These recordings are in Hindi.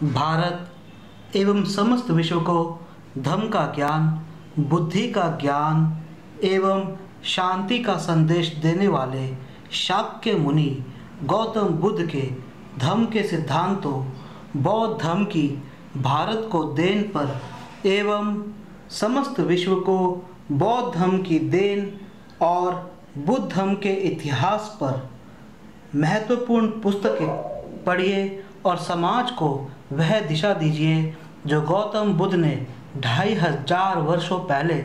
भारत एवं समस्त विश्व को धम्म का ज्ञान, बुद्धि का ज्ञान एवं शांति का संदेश देने वाले शाक्य मुनि गौतम बुद्ध के धम्म के सिद्धांतों, बौद्ध धर्म की भारत को देन पर एवं समस्त विश्व को बौद्ध धर्म की देन और बुद्ध धर्म के इतिहास पर महत्वपूर्ण पुस्तकें पढ़िए और समाज को वह दिशा दीजिए जो गौतम बुद्ध ने 2500 वर्षों पहले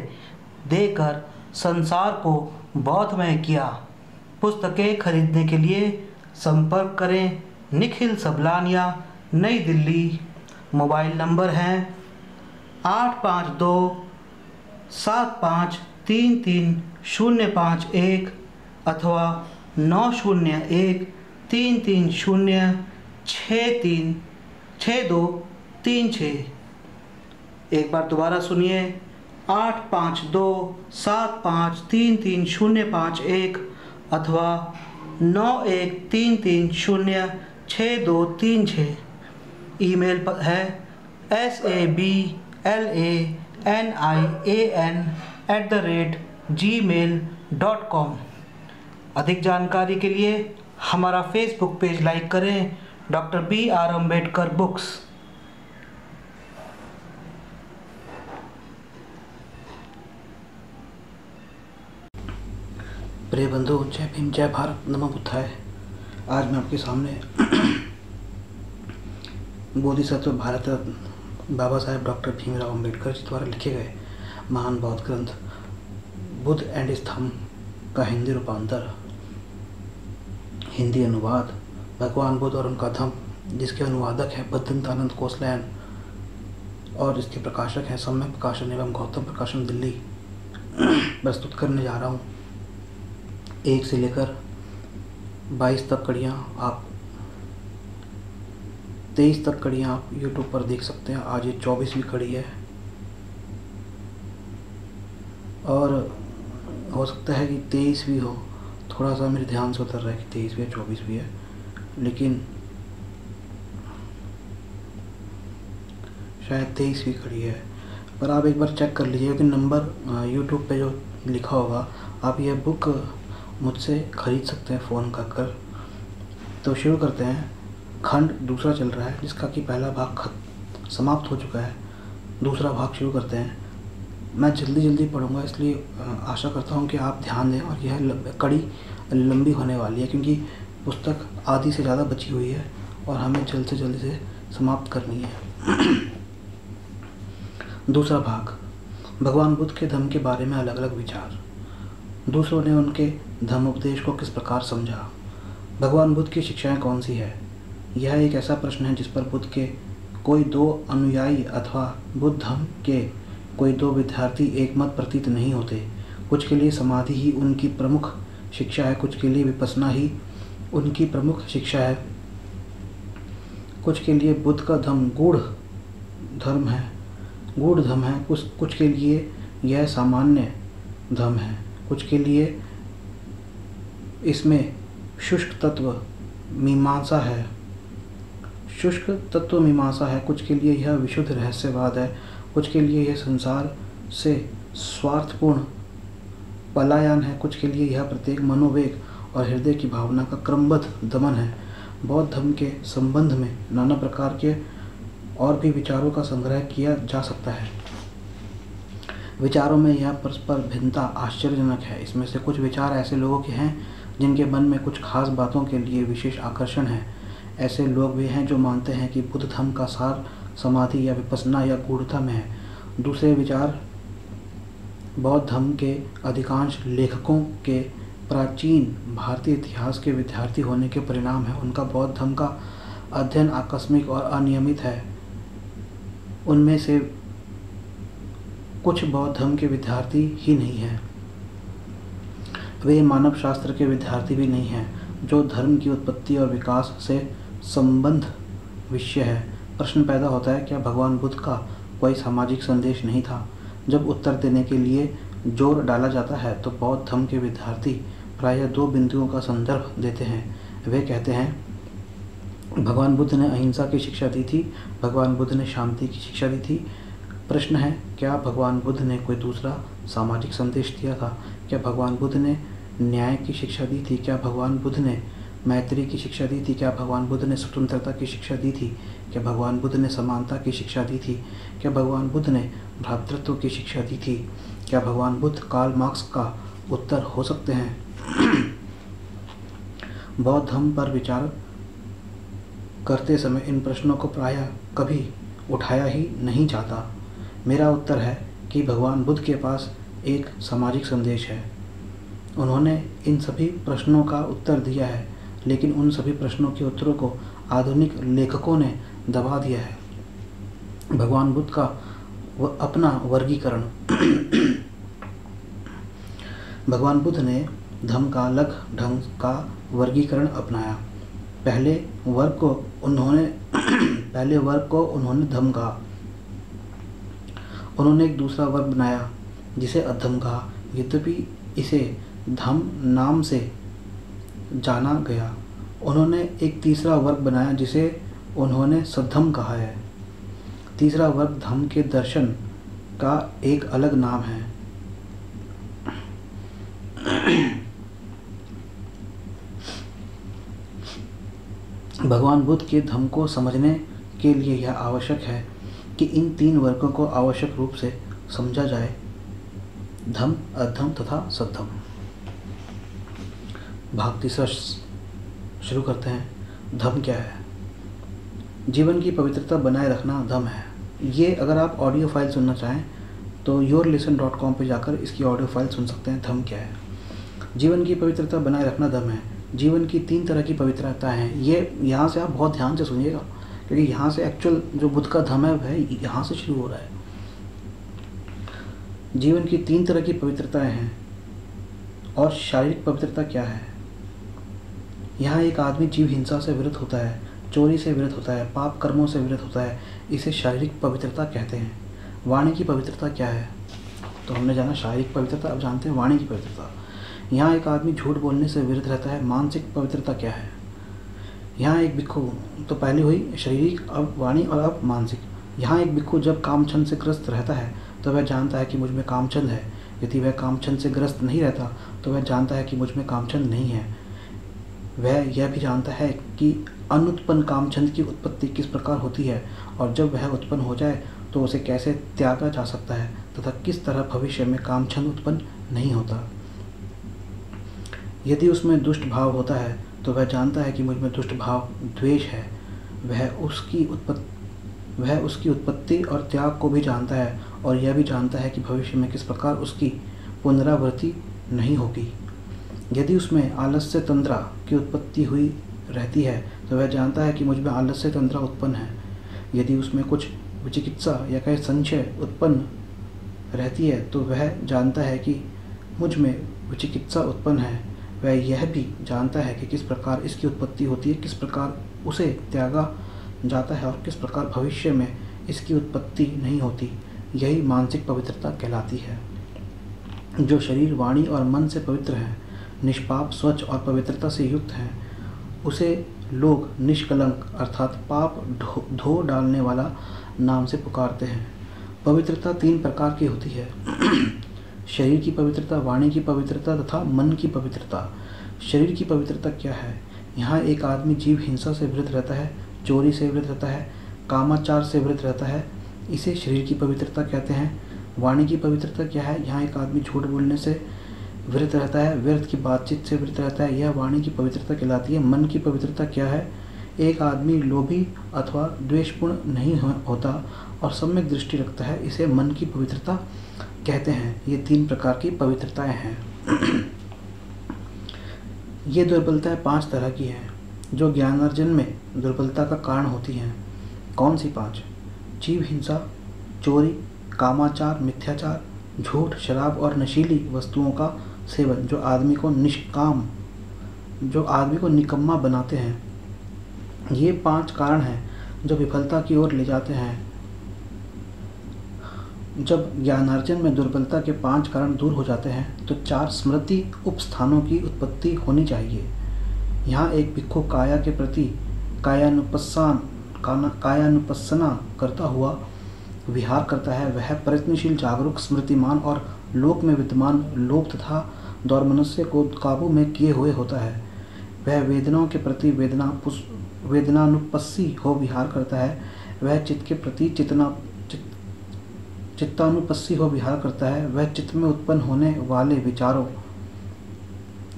देकर संसार को बौद्धमय किया। पुस्तकें खरीदने के लिए संपर्क करें निखिल सबलानिया, नई दिल्ली। मोबाइल नंबर हैं 852-7533-051 अथवा 901-330-6236। एक बार दोबारा सुनिए 852-7533-051 अथवा 9133-06236। ईमेल पर है sablanIan@gmail.com। अधिक जानकारी के लिए हमारा फेसबुक पेज लाइक करें, डॉक्टर B.R. अम्बेडकर बुक्स। प्रिय बंधु, जय भीम, जय भारत, नमो बुद्धाय। आज मैं आपके सामने बोधिसत्व भारत रत्न बाबा साहेब डॉक्टर भीमराव अम्बेडकर जी द्वारा लिखे गए महान बौद्ध ग्रंथ बुद्ध एंड हिज धम्म का हिंदी रूपांतर, हिंदी अनुवाद भगवान बुद्ध और उनका धम्म, जिसके अनुवादक हैं बद्रिंदानंद कोसलैन और इसके प्रकाशक हैं सम्यक प्रकाशन एवं गौतम प्रकाशन, दिल्ली। प्रस्तुत करने जा रहा हूँ 1 से लेकर 22 तक कड़ियाँ आप 23 तक कड़ियाँ आप YouTube पर देख सकते हैं। आज ये 24वीं कड़ी है और हो सकता है कि 23वीं हो। थोड़ा सा मेरे ध्यान से उतर रहा है कि 23वीं या 24वीं है, लेकिन शायद 23वीं कड़ी है। पर आप एक बार चेक कर लीजिए क्योंकि नंबर YouTube पे जो लिखा होगा, आप यह बुक मुझसे ख़रीद सकते हैं फ़ोन कर। तो शुरू करते हैं। खंड दूसरा चल रहा है जिसका कि पहला भाग समाप्त हो चुका है। दूसरा भाग शुरू करते हैं। मैं जल्दी पढ़ूंगा, इसलिए आशा करता हूं कि आप ध्यान दें। और यह कड़ी लंबी होने वाली है क्योंकि पुस्तक आधी से ज़्यादा बची हुई है और हमें जल्द से समाप्त करनी है। दूसरा भाग, भगवान बुद्ध के धम्म के बारे में अलग अलग विचार। दूसरों ने उनके धम्मोपदेश को किस प्रकार समझा। भगवान बुद्ध की शिक्षाएं कौन सी है। यह एक ऐसा प्रश्न है जिस पर बुद्ध के कोई 2 अनुयायी अथवा बुद्ध धम्म के कोई 2 विद्यार्थी एकमत प्रतीत नहीं होते। कुछ के लिए समाधि ही उनकी प्रमुख शिक्षा है, कुछ के लिए विपश्यना ही उनकी प्रमुख शिक्षा है, कुछ के लिए बुद्ध का धम्म गूढ़ धर्म है, कुछ के लिए यह सामान्य धम्म है, कुछ के लिए इसमें शुष्क तत्व मीमांसा है, कुछ के लिए यह विशुद्ध रहस्यवाद है, कुछ के लिए यह संसार से स्वार्थपूर्ण पलायन है, कुछ के लिए यह प्रत्येक मनोवेग और हृदय की भावना का क्रमबद्ध दमन है। बौद्ध धर्म के संबंध में नाना प्रकार के और भी विचारों का संग्रह किया जा सकता है। विचारों में यह परस्पर भिन्नता आश्चर्यजनक है। इसमें से कुछ विचार ऐसे लोगों के हैं जिनके मन में कुछ खास बातों के लिए विशेष आकर्षण है। ऐसे लोग भी हैं जो मानते हैं कि बुद्ध धम्म का सार समाधि या विपश्यना या गूढ़ता में है। दूसरे विचार बौद्ध धम्म के अधिकांश लेखकों के प्राचीन भारतीय इतिहास के विद्यार्थी होने के परिणाम है। उनका बौद्ध धम्म का अध्ययन आकस्मिक और अनियमित है। उनमें से कुछ बौद्ध धम्म के विद्यार्थी ही नहीं हैं, वे मानव शास्त्र के विद्यार्थी भी नहीं हैं जो धर्म की उत्पत्ति और विकास से संबंध विषय है। प्रश्न पैदा होता है, क्या भगवान बुद्ध का कोई सामाजिक संदेश नहीं था। जब उत्तर देने के लिए जोर डाला जाता है तो बौद्ध धर्म के विद्यार्थी प्रायः 2 बिंदुओं का संदर्भ देते हैं। वे कहते हैं भगवान बुद्ध ने अहिंसा की शिक्षा दी थी, भगवान बुद्ध ने शांति की शिक्षा दी थी। प्रश्न है, क्या भगवान बुद्ध ने कोई दूसरा सामाजिक संदेश दिया था? क्या भगवान बुद्ध ने न्याय की शिक्षा दी थी? क्या भगवान बुद्ध ने मैत्री की शिक्षा दी थी? क्या भगवान बुद्ध ने स्वतंत्रता की शिक्षा दी थी? क्या भगवान बुद्ध ने समानता की शिक्षा दी थी? क्या भगवान बुद्ध ने भ्रातृत्व की शिक्षा दी थी? क्या भगवान बुद्ध कार्ल मार्क्स का उत्तर हो सकते हैं? बौद्ध धर्म पर विचार करते समय इन प्रश्नों को प्रायः कभी उठाया ही नहीं जाता। मेरा उत्तर है कि भगवान बुद्ध के पास एक सामाजिक संदेश है। उन्होंने इन सभी प्रश्नों का उत्तर दिया है, लेकिन उन सभी प्रश्नों के उत्तरों को आधुनिक लेखकों ने दबा दिया है। भगवान बुद्ध का अपना वर्गीकरण भगवान बुद्ध ने धर्म का अलग ढंग का वर्गीकरण अपनाया। पहले वर्ग को उन्होंने धम्म कहा। उन्होंने एक दूसरा वर्ग बनाया जिसे अधम कहा। यद्यपि इसे धम्म नाम से जाना गया, उन्होंने एक तीसरा वर्ग बनाया जिसे उन्होंने सद्धम्म कहा है। तीसरा वर्ग धम्म के दर्शन का एक अलग नाम है। भगवान बुद्ध के धम्म को समझने के लिए यह आवश्यक है कि इन तीन वर्गों को आवश्यक रूप से समझा जाए, धम्म, अधम्म तथा सद्धम्म। भाग तीसरा शुरू करते हैं। धम्म क्या है? जीवन की पवित्रता बनाए रखना धम्म है। ये अगर आप ऑडियो फाइल सुनना चाहें तो yourlisten.com पे जाकर इसकी ऑडियो फाइल सुन सकते हैं। धम्म क्या है? जीवन की पवित्रता बनाए रखना धम्म है। जीवन की तीन तरह की पवित्रता हैं। ये यहाँ से आप बहुत ध्यान से सुनिएगा, क्योंकि यहाँ से एक्चुअल जो बुद्ध का धम्म है यहाँ से शुरू हो रहा है। जीवन की तीन तरह की पवित्रताएं हैं। और शारीरिक पवित्रता क्या है? यहाँ एक आदमी जीव हिंसा से विरत होता है, चोरी से विरत होता है, पाप कर्मों से विरत होता है, इसे शारीरिक पवित्रता कहते हैं। वाणी की पवित्रता क्या है? तो हमने जाना शारीरिक पवित्रता, अब जानते हैं वाणी की पवित्रता। यहाँ एक आदमी झूठ बोलने से विरत रहता है। मानसिक पवित्रता क्या है? यहाँ एक भिक्खु, तो पहले हुई शारीरिक, अब वाणी और अब मानसिक। यहाँ एक भिक्खु जब कामछंद से ग्रस्त रहता है तो वह जानता है कि मुझ में कामछंद है। यदि वह कामछंद से ग्रस्त नहीं रहता तो वह जानता है कि मुझ में कामछंद नहीं है। वह यह भी जानता है कि अनुत्पन्न कामछंद की उत्पत्ति किस प्रकार होती है, और जब वह उत्पन्न हो जाए तो उसे कैसे त्यागा जा सकता है, तथा किस तरह भविष्य में कामछंद उत्पन्न नहीं होता। यदि उसमें दुष्ट भाव होता है तो वह जानता है कि मुझ में दुष्ट भाव द्वेष है। वह उसकी उत्पत्ति और त्याग को भी जानता है, और यह भी जानता है कि भविष्य में किस प्रकार उसकी पुनरावृत्ति नहीं होगी। यदि उसमें आलस्य तंद्रा की उत्पत्ति हुई रहती है तो वह जानता है कि मुझ में आलस्य तंद्रा उत्पन्न है। यदि उसमें कुछ विचिकित्सा या कहीं संशय उत्पन्न रहती है तो वह जानता है कि मुझ में विचिकित्सा उत्पन्न है। वह यह भी जानता है कि किस प्रकार इसकी उत्पत्ति होती है, किस प्रकार उसे त्यागा जाता है, और किस प्रकार भविष्य में इसकी उत्पत्ति नहीं होती। यही मानसिक पवित्रता कहलाती है। जो शरीर, वाणी और मन से पवित्र है, निष्पाप, स्वच्छ और पवित्रता से युक्त हैं, उसे लोग निष्कलंक अर्थात पाप धो डालने वाला नाम से पुकारते हैं। पवित्रता तीन प्रकार की होती है। शरीर की पवित्रता, वाणी की पवित्रता तथा मन की पवित्रता। शरीर की पवित्रता क्या है? यहाँ एक आदमी जीव हिंसा से विरत रहता है, चोरी से विरत रहता है, कामाचार से विरत रहता है, इसे शरीर की पवित्रता कहते हैं। वाणी की पवित्रता क्या है? यहाँ एक आदमी झूठ बोलने से विरत रहता है, व्यर्थ की बातचीत से विरत रहता है, यह वाणी की पवित्रता कहलाती है। मन की पवित्रता क्या है? एक आदमी लोभी अथवा द्वेषपूर्ण नहीं होता और सम्यक दृष्टि रखता है, इसे मन की पवित्रता कहते हैं। ये तीन प्रकार की पवित्रताएं हैं। ये दुर्बलताएं पांच तरह की हैं जो ज्ञानार्जन में दुर्बलता का कारण होती हैं। कौन सी पांच? जीव हिंसा, चोरी, कामाचार, मिथ्याचार, झूठ, शराब और नशीली वस्तुओं का सेवन, जो आदमी को निकम्मा बनाते हैं। ये पांच कारण हैं जो विफलता की ओर ले जाते हैं। जब ज्ञानार्जन में दुर्बलता के पांच कारण दूर हो जाते हैं तो चार स्मृति उपस्थानों की उत्पत्ति होनी चाहिए। यहाँ एक भिक्खु काया के प्रति कायानुपस्सना करता हुआ विहार करता है, वह प्रयत्नशील, जागरूक, स्मृतिमान और लोक में विद्यमान लोभ तथा दौर्मनस्य को काबू में किए हुए होता है। वह वेदनाओं के प्रति वेदनानुपस्सी हो विहार करता है, वह चित्त के प्रति चित्तानुपस्सी हो विहार करता है, वह चित्त में उत्पन्न होने वाले विचारों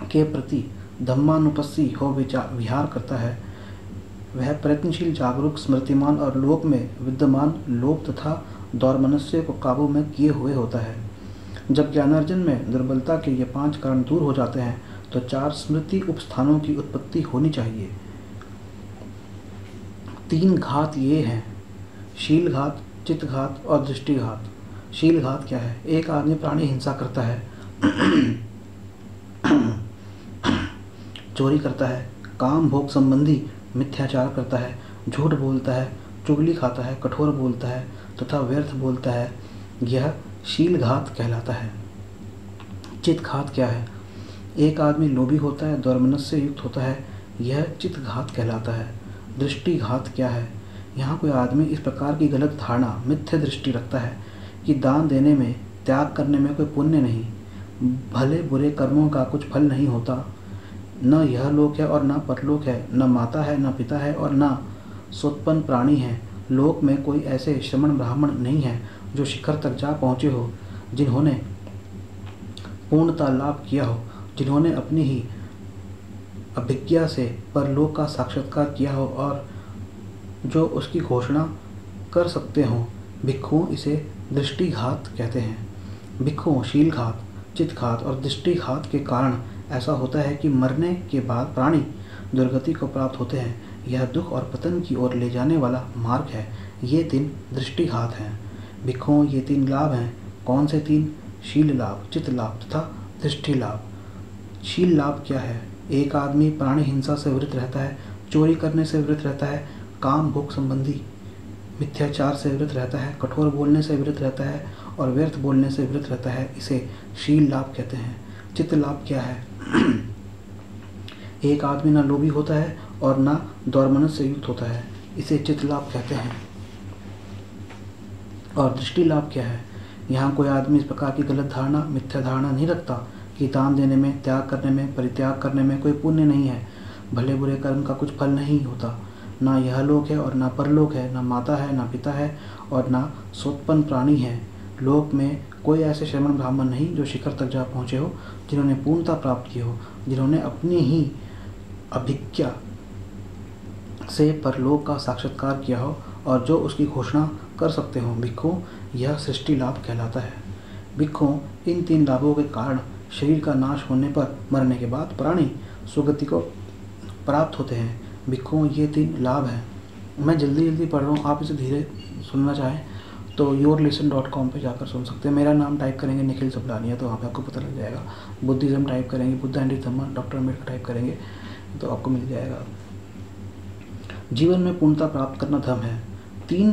के प्रति धम्मानुपस्सी हो विहार करता है, वह प्रयत्नशील, जागरूक, स्मृतिमान और लोक में विद्यमान लोभ तथा दौर्मनस्य को काबू में किए हुए होता है। जब ज्ञानार्जन में दुर्बलता के ये 5 कारण दूर हो जाते हैं तो 4 स्मृति उपस्थानों की उत्पत्ति होनी चाहिए। 3 घात ये हैं: शील घात, चित्त घात और दृष्टि घात। शील घात क्या है? एक आदमी प्राणी हिंसा करता है, चोरी करता है, काम भोग संबंधी मिथ्याचार करता है, झूठ बोलता है, चुगली खाता है, कठोर बोलता है तथा व्यर्थ बोलता है, यह शील घात कहलाता है। चित्त घात क्या है? एक आदमी लोभी होता है, दौर्मनस्य से युक्त होता है, यह चित्त घात कहलाता है। दृष्टि घात क्या है? यहाँ कोई आदमी इस प्रकार की गलत धारणा, मिथ्या दृष्टि रखता है कि दान देने में, त्याग करने में कोई पुण्य नहीं, भले बुरे कर्मों का कुछ फल नहीं होता, न यह लोक है और न परलोक है, न माता है न पिता है और न सोत्पन्न प्राणी है। लोक में कोई ऐसे श्रमण ब्राह्मण नहीं है जो शिखर तक जा पहुँचे हो, जिन्होंने पूर्णता लाभ किया हो, जिन्होंने अपनी ही अभिज्ञा से परलोक का साक्षात्कार किया हो और जो उसकी घोषणा कर सकते हों। भिक्षुओं इसे दृष्टिघात कहते हैं। भिक्षुओं शीलघात, चित्तघात और दृष्टिघात के कारण ऐसा होता है कि मरने के बाद प्राणी दुर्गति को प्राप्त होते हैं। यह दुख और पतन की ओर ले जाने वाला मार्ग है। ये 3 दृष्टिघात हैं। भिक्षुओं ये 3 लाभ हैं। कौन से 3? शील लाभ, चित्त लाभ तथा दृष्टि लाभ। शील लाभ क्या है? एक आदमी प्राणी हिंसा से विरत रहता है, चोरी करने से विरत रहता है, काम भोग संबंधी मिथ्याचार से विरत रहता है, कठोर बोलने से विरत रहता है और व्यर्थ बोलने से विरत रहता है। इसे शील लाभ कहते हैं। चित्त लाभ क्या है? एक आदमी ना लोभी होता है और ना दौर्मनस्य से युक्त होता है, इसे चित्त लाभ कहते हैं। और दृष्टि लाभ क्या है? यहाँ कोई आदमी इस प्रकार की गलत धारणा, मिथ्या धारणा नहीं रखता कि दान देने में, त्याग करने में, परित्याग करने में कोई पुण्य नहीं है, भले बुरे कर्म का कुछ फल नहीं होता, ना यह लोक है और ना परलोक है, ना माता है ना पिता है और ना सोत्पन्न प्राणी है। लोक में कोई ऐसे श्रमण ब्राह्मण नहीं जो शिखर तक जा पहुँचे हो, जिन्होंने पूर्णता प्राप्त की हो, जिन्होंने अपनी ही अभिज्ञा से परलोक का साक्षात्कार किया हो और जो उसकी घोषणा कर सकते हो। भिक्षु यह सृष्टि लाभ कहलाता है। भिक्षु इन 3 लाभों के कारण शरीर का नाश होने पर, मरने के बाद प्राणी सुगति को प्राप्त होते हैं। भिक्षु ये 3 लाभ हैं। मैं जल्दी पढ़ रहा हूँ, आप इसे धीरे सुनना चाहें तो yourlisten.com पे जाकर सुन सकते हैं। मेरा नाम टाइप करेंगे निखिल सुबलानिया तो वहाँ पे आपको पता लग जाएगा। बुद्धिज़्म टाइप करेंगे, Buddha and Dhamma, doctor Ambedkar type करेंगे तो आपको मिल जाएगा। जीवन में पूर्णता प्राप्त करना धर्म है। 3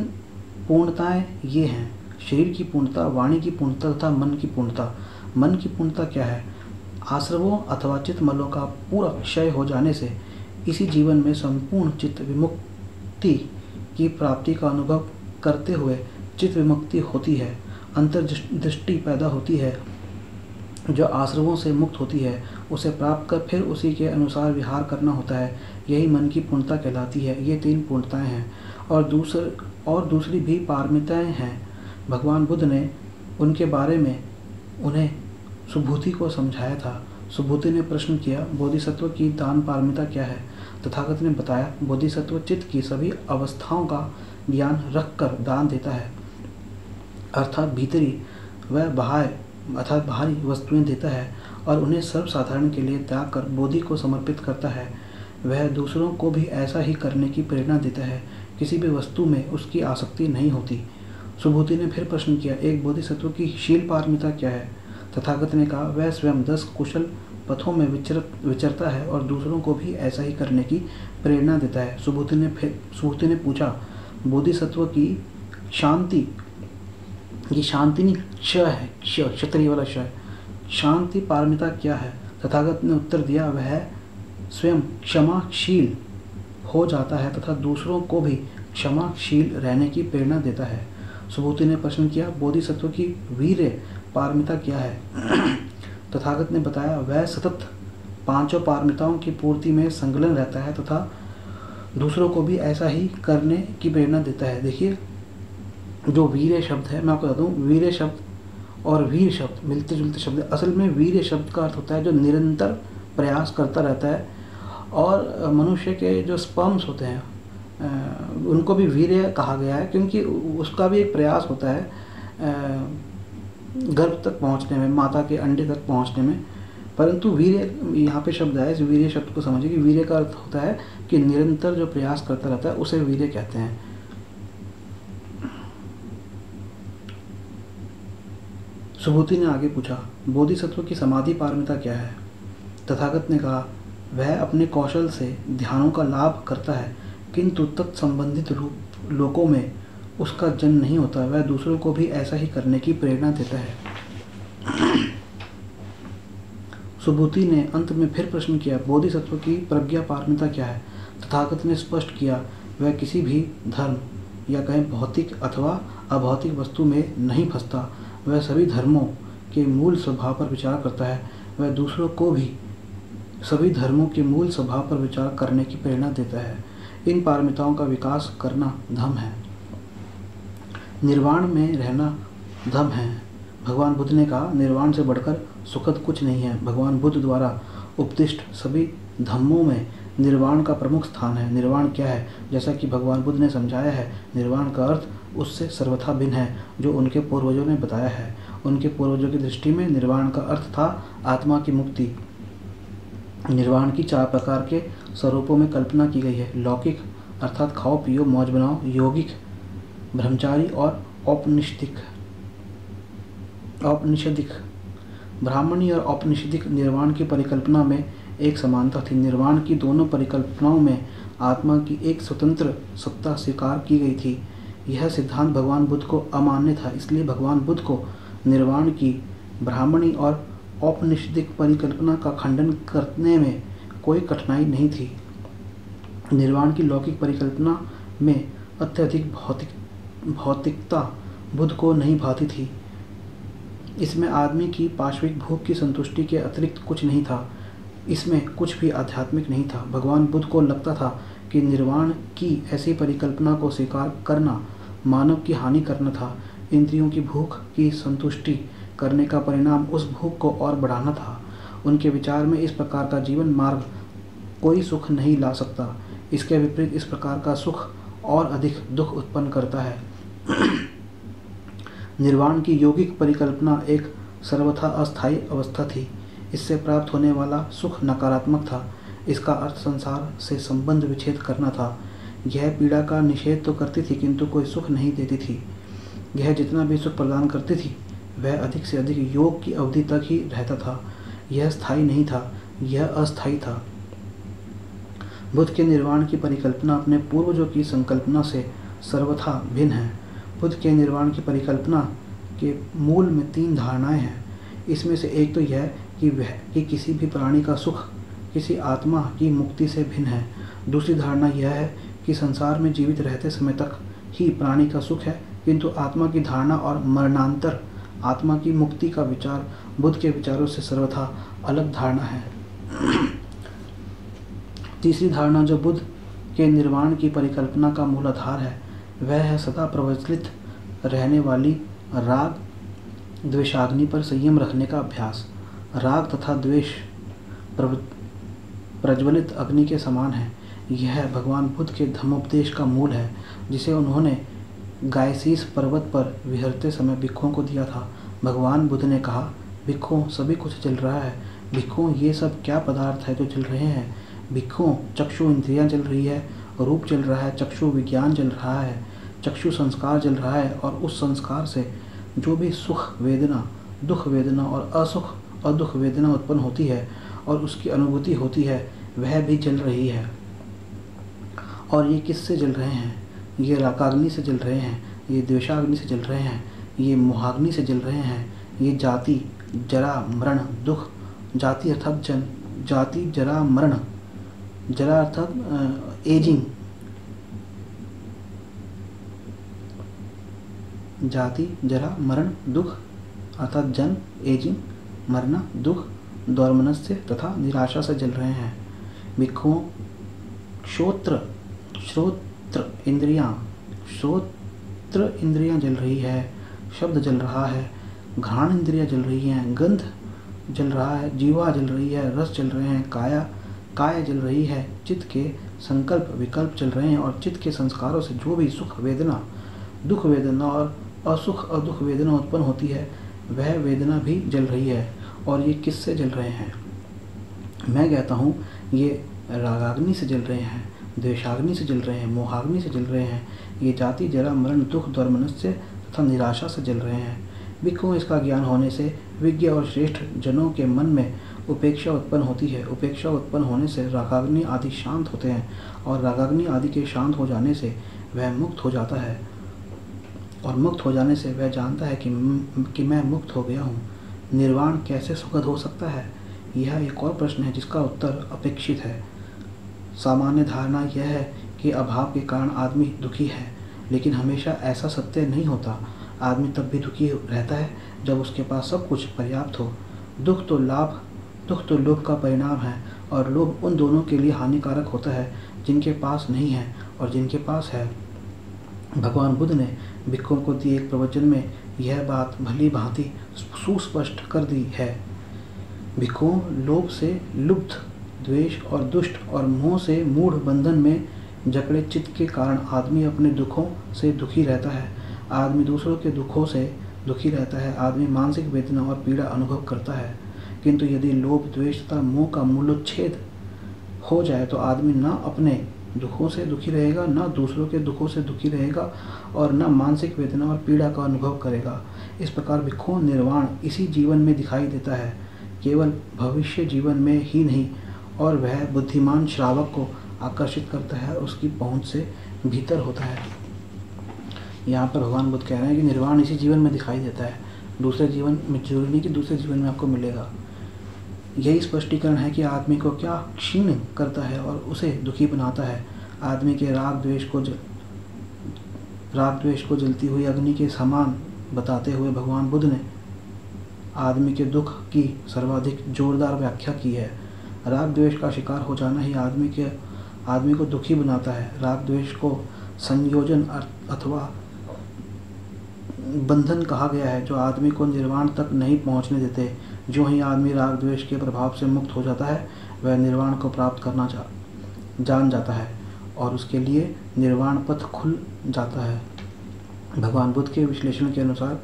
पूर्णताएं ये हैं: शरीर की पूर्णता, वाणी की पूर्णता तथा मन की पूर्णता। मन की पूर्णता क्या है? आश्रवों अथवा चित्तमलों का पूरा क्षय हो जाने से इसी जीवन में संपूर्ण चित्त विमुक्ति की प्राप्ति का अनुभव करते हुए चित्त विमुक्ति होती है। अंतर्दृष्टि पैदा होती है जो आश्रवों से मुक्त होती है, उसे प्राप्त कर फिर उसी के अनुसार विहार करना होता है। यही मन की पूर्णता कहलाती है। ये 3 पूर्णताएं हैं और दूसरी भी पारमिताएं हैं। भगवान बुद्ध ने उनके बारे में उन्हें सुबुद्धि को समझाया था। सुबुद्धि ने प्रश्न किया, बोधिसत्व की दान पारमिता क्या है? तथागत ने बताया, बोधिसत्व चित्त की सभी अवस्थाओं का ज्ञान रखकर दान देता है, अर्थात भीतरी व बाहरी वस्तुएं देता है और उन्हें सर्वसाधारण के लिए त्याग कर बोधि को समर्पित करता है। वह दूसरों को भी ऐसा ही करने की प्रेरणा देता है। किसी भी वस्तु में उसकी आसक्ति नहीं होती। सुबुद्धि ने फिर प्रश्न किया, एक बोधिसत्व की शील पारमिता क्या है? तथागत ने कहा, वह स्वयं 10 कुशल पथों में विचरता है और दूसरों को भी ऐसा ही करने की प्रेरणा देता है। सुबुद्धि ने पूछा, बोधिसत्व की शांति, ये शांति नहीं क्ष है, क्षत्रिय वाला क्ष है, शांति पारमिता क्या है? तथागत ने उत्तर दिया, वह स्वयं क्षमाशील हो जाता है तथा दूसरों को भी क्षमाशील रहने की प्रेरणा देता है। सुबोधि ने प्रश्न किया, बोधिसत्व की वीर्य पारमिता क्या है? तथागत ने बताया, वह सतत पांचों पारमिताओं की पूर्ति में संलग्न रहता है तथा दूसरों को भी ऐसा ही करने की प्रेरणा देता है। देखिए, जो वीर्य शब्द है, मैं आपको बता दूं, वीर्य शब्द और वीर शब्द मिलते जुलते शब्द है। असल में वीर्य शब्द का अर्थ होता है जो निरंतर प्रयास करता रहता है, और मनुष्य के जो स्पर्म्स होते हैं उनको भी वीर्य कहा गया है, क्योंकि उसका भी एक प्रयास होता है गर्भ तक पहुंचने में, माता के अंडे तक पहुंचने में। परंतु वीर्य यहाँ पे शब्द है, इस वीर्य शब्द को समझिए कि वीर्य का अर्थ होता है कि निरंतर जो प्रयास करता रहता है उसे वीर्य कहते हैं। सुबोधि ने आगे पूछा, बोधिसत्व की समाधि पारमिता क्या है? तथागत ने कहा, वह अपने कौशल से ध्यानों का लाभ करता है, किंतु तत्संबंधित रूप लोकों में उसका जन्म नहीं होता। वह दूसरों को भी ऐसा ही करने की प्रेरणा देता है। सुबोधि ने अंत में फिर प्रश्न किया, बोधिसत्व की प्रज्ञा पारमिता क्या है? तथागत ने स्पष्ट किया, वह किसी भी धर्म या कहें भौतिक अथवा अभौतिक वस्तु में नहीं फंसता। वह सभी धर्मों के मूल स्वभाव पर विचार करता है। वह दूसरों को भी सभी धर्मों के मूल स्वभाव पर विचार करने की प्रेरणा देता है। इन पारमिताओं का विकास करना धम्म है। निर्वाण में रहना धम्म है। भगवान बुद्ध ने कहा, निर्वाण से बढ़कर सुखद कुछ नहीं है। भगवान बुद्ध द्वारा उपदिष्ट सभी धम्मों में निर्वाण का प्रमुख स्थान है। निर्वाण क्या है? जैसा कि भगवान बुद्ध ने समझाया है, निर्वाण का अर्थ उससे सर्वथा भिन्न है जो उनके पूर्वजों ने बताया है। उनके पूर्वजों की दृष्टि में निर्वाण का अर्थ था आत्मा की मुक्ति। निर्वाण की 4 प्रकार के स्वरूपों में कल्पना की गई है। लौकिक अर्थात खाओ पियो मौज बनाओ, यौगिक ब्रह्मचारी और औपनिषदिक। ब्राह्मणी और औपनिषदिक निर्वाण की परिकल्पना में एक समानता थी। निर्वाण की दोनों परिकल्पनाओं में आत्मा की एक स्वतंत्र सत्ता स्वीकार की गई थी। यह सिद्धांत भगवान बुद्ध को अमान्य था, इसलिए भगवान बुद्ध को निर्वाण की ब्राह्मणी और औपनिषदिक परिकल्पना का खंडन करने में कोई कठिनाई नहीं थी। निर्वाण की लौकिक परिकल्पना में अत्यधिक भौतिकता बुद्ध को नहीं भाती थी। इसमें आदमी की पाश्विक भूख की संतुष्टि के अतिरिक्त कुछ नहीं था। इसमें कुछ भी आध्यात्मिक नहीं था। भगवान बुद्ध को लगता था कि निर्वाण की ऐसी परिकल्पना को स्वीकार करना मानव की हानि करना था। इंद्रियों की भूख की संतुष्टि करने का परिणाम उस भूख को और बढ़ाना था। उनके विचार में इस प्रकार का जीवन मार्ग कोई सुख नहीं ला सकता। इसके विपरीत इस प्रकार का सुख और अधिक दुख उत्पन्न करता है। निर्वाण की यौगिक परिकल्पना एक सर्वथा अस्थायी अवस्था थी। इससे प्राप्त होने वाला सुख नकारात्मक था। इसका अर्थ संसार से संबंध विच्छेद करना था। यह पीड़ा का निषेध तो करती थी किंतु कोई सुख नहीं देती थी। यह जितना भी सुख प्रदान करती थी वह अधिक से अधिक योग की अवधि तक ही रहता था। यह स्थायी नहीं था, यह अस्थायी था। बुद्ध के निर्वाण की परिकल्पना अपने पूर्वजों की संकल्पना से सर्वथा भिन्न है। बुद्ध के निर्वाण की परिकल्पना के मूल में 3 धारणाएं हैं। इसमें से एक तो यह कि किसी भी प्राणी का सुख किसी आत्मा की मुक्ति से भिन्न है। दूसरी धारणा यह है कि संसार में जीवित रहते समय तक ही प्राणी का सुख है, किंतु आत्मा की धारणा और मरणांतर आत्मा की मुक्ति का विचार बुद्ध के विचारों से सर्वथा अलग धारणा है। तीसरी धारणा जो बुद्ध के निर्वाण की परिकल्पना का मूल आधार है वह है सदा प्रज्वलित रहने वाली राग द्वेषाग्नि पर संयम रखने का अभ्यास। राग तथा द्वेष प्रज्वलित अग्नि के समान है। यह भगवान बुद्ध के धम्मोपदेश का मूल है, जिसे उन्होंने गायसीस पर्वत पर विहरते समय भिक्षुओं को दिया था। भगवान बुद्ध ने कहा, भिक्षुओं सभी कुछ चल रहा है। भिक्षुओं ये सब क्या पदार्थ है जो चल रहे हैं? भिक्षुओं चक्षु इंद्रियां चल रही है, रूप चल रहा है, चक्षु विज्ञान चल रहा है, चक्षु संस्कार चल रहा है, और उस संस्कार से जो भी सुख वेदना, दुख वेदना और असुख और दुख वेदना उत्पन्न होती है और उसकी अनुभूति होती है वह भी चल रही है। और ये किससे चल रहे हैं? ये रागाग्नि से चल रहे हैं, ये द्वेषाग्नि से चल रहे हैं, ये मोहाग्नि से चल रहे हैं। ये जाति जरा मरण दुख, जाति अर्थात जाति जरा मरण जरा अर्थात एजिंग, जाति, जरा, मरण, दुख अर्थात जन्म, एजिंग, मरना, दुख, दौर्मनस्य तथा निराशा से जल रहे हैं। भिक्षुओं श्रोत्र इंद्रियां जल रही है, शब्द जल रहा है, घ्राण इंद्रियां जल रही हैं, गंध जल रहा है, जीवा जल रही है, रस जल रहे हैं, काया जल रही है, चित्त के संकल्प विकल्प चल रहे हैं और चित्त के संस्कारों से जो भी सुख वेदना, दुख वेदना और असुख और दुख वेदना उत्पन्न होती है वह वेदना भी जल रही है। और ये किससे जल रहे हैं? मैं कहता हूँ ये रागाग्नि से जल रहे हैं, द्वेषाग्नि से जल रहे हैं, मोहाग्नि से जल रहे हैं। ये जाति, जरा, मरण, दुख, दौर्मनस्य तथा निराशा से जल रहे हैं। भिक्षुओं इसका ज्ञान होने से विज्ञ और श्रेष्ठ जनों के मन में उपेक्षा उत्पन्न होती है। उपेक्षा उत्पन्न होने से रागाग्नि आदि शांत होते हैं और रागाग्नि आदि के शांत हो जाने से वह मुक्त हो जाता है और मुक्त हो जाने से वह जानता है कि मैं मुक्त हो गया हूँ। निर्वाण कैसे सुखद हो सकता है? यह एक और प्रश्न है जिसका उत्तर अपेक्षित है। सामान्य धारणा यह है कि अभाव के कारण आदमी दुखी है, लेकिन हमेशा ऐसा सत्य नहीं होता। आदमी तब भी दुखी रहता है जब उसके पास सब कुछ पर्याप्त हो। दुख तो लोभ का परिणाम है और लोभ उन दोनों के लिए हानिकारक होता है जिनके पास नहीं है और जिनके पास है। भगवान बुद्ध ने भिक्षुओं को दिए एक प्रवचन में यह बात भली भांति सुस्पष्ट कर दी है। भिक्षुओं लोभ से लुब्ध, द्वेष और दुष्ट और मोह से मूढ़ बंधन में जकड़े चित्त के कारण आदमी अपने दुखों से दुखी रहता है। आदमी दूसरों के दुखों से दुखी रहता है। आदमी मानसिक वेदना और पीड़ा अनुभव करता है। किंतु यदि लोभ, द्वेष तथा मोह का मूलोच्छेद हो जाए तो आदमी न अपने दुखों से दुखी रहेगा, न दूसरों के दुखों से दुखी रहेगा और न मानसिक वेदना और पीड़ा का अनुभव करेगा। इस प्रकार भिक्षुओं निर्वाण इसी जीवन में दिखाई देता है, केवल भविष्य जीवन में ही नहीं, और वह बुद्धिमान श्रावक को आकर्षित करता है, उसकी पहुंच से भीतर होता है। यहाँ पर भगवान बुद्ध कह रहे हैं कि निर्वाण इसी जीवन में दिखाई देता है, दूसरे जीवन में जरूरी नहीं कि दूसरे जीवन में आपको मिलेगा। यही स्पष्टीकरण है कि आदमी को क्या क्षीण करता है और उसे दुखी बनाता है। आदमी के राग द्वेष को जलती हुई अग्नि के समान बताते हुए भगवान बुद्ध ने आदमी के दुख की सर्वाधिक जोरदार व्याख्या की है। राग द्वेष का शिकार हो जाना ही आदमी को दुखी बनाता है। राग द्वेष को संयोजन अथवा बंधन कहा गया है जो आदमी को निर्वाण तक नहीं पहुंचने देते। जो ही आदमी राग द्वेष के प्रभाव से मुक्त हो जाता है वह निर्वाण को प्राप्त करना जान जाता है और उसके लिए निर्वाण पथ खुल जाता है। भगवान बुद्ध के विश्लेषण के अनुसार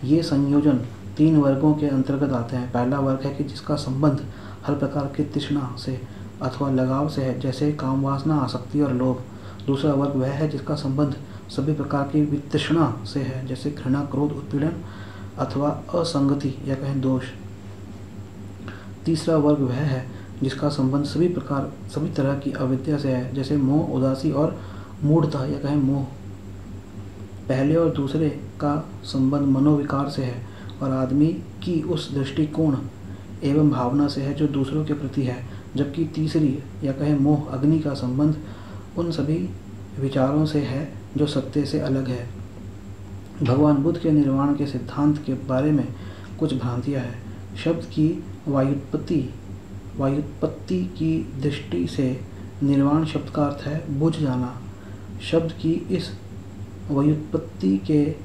ये संयोजन 3 वर्गों के अंतर्गत आते हैं। पहला वर्ग है कि जिसका संबंध हर प्रकार की तृष्णा से अथवा लगाव से है, जैसे काम वासना, आसक्ति और लोभ। दूसरा वर्ग वह है जिसका संबंध सभी प्रकार की वितृष्णा से है, जैसे घृणा, क्रोध, उत्पीड़न अथवा असंगति या कहें दोष। तीसरा वर्ग वह है जिसका संबंध सभी तरह की अविद्या से है, जैसे मोह, उदासी और मूढ़ता या कहें मोह। पहले और दूसरे का संबंध मनोविकार से है और आदमी की उस दृष्टिकोण एवं भावना से है जो दूसरों के प्रति है, जबकि तीसरी या कहें मोह अग्नि का संबंध उन सभी विचारों से है जो सत्य से अलग है। भगवान बुद्ध के निर्वाण के सिद्धांत के बारे में कुछ भ्रांतियां हैं। शब्द की व्युत्पत्ति की दृष्टि से निर्वाण शब्द का अर्थ है बुझ जाना। शब्द की इस व्युत्पत्ति के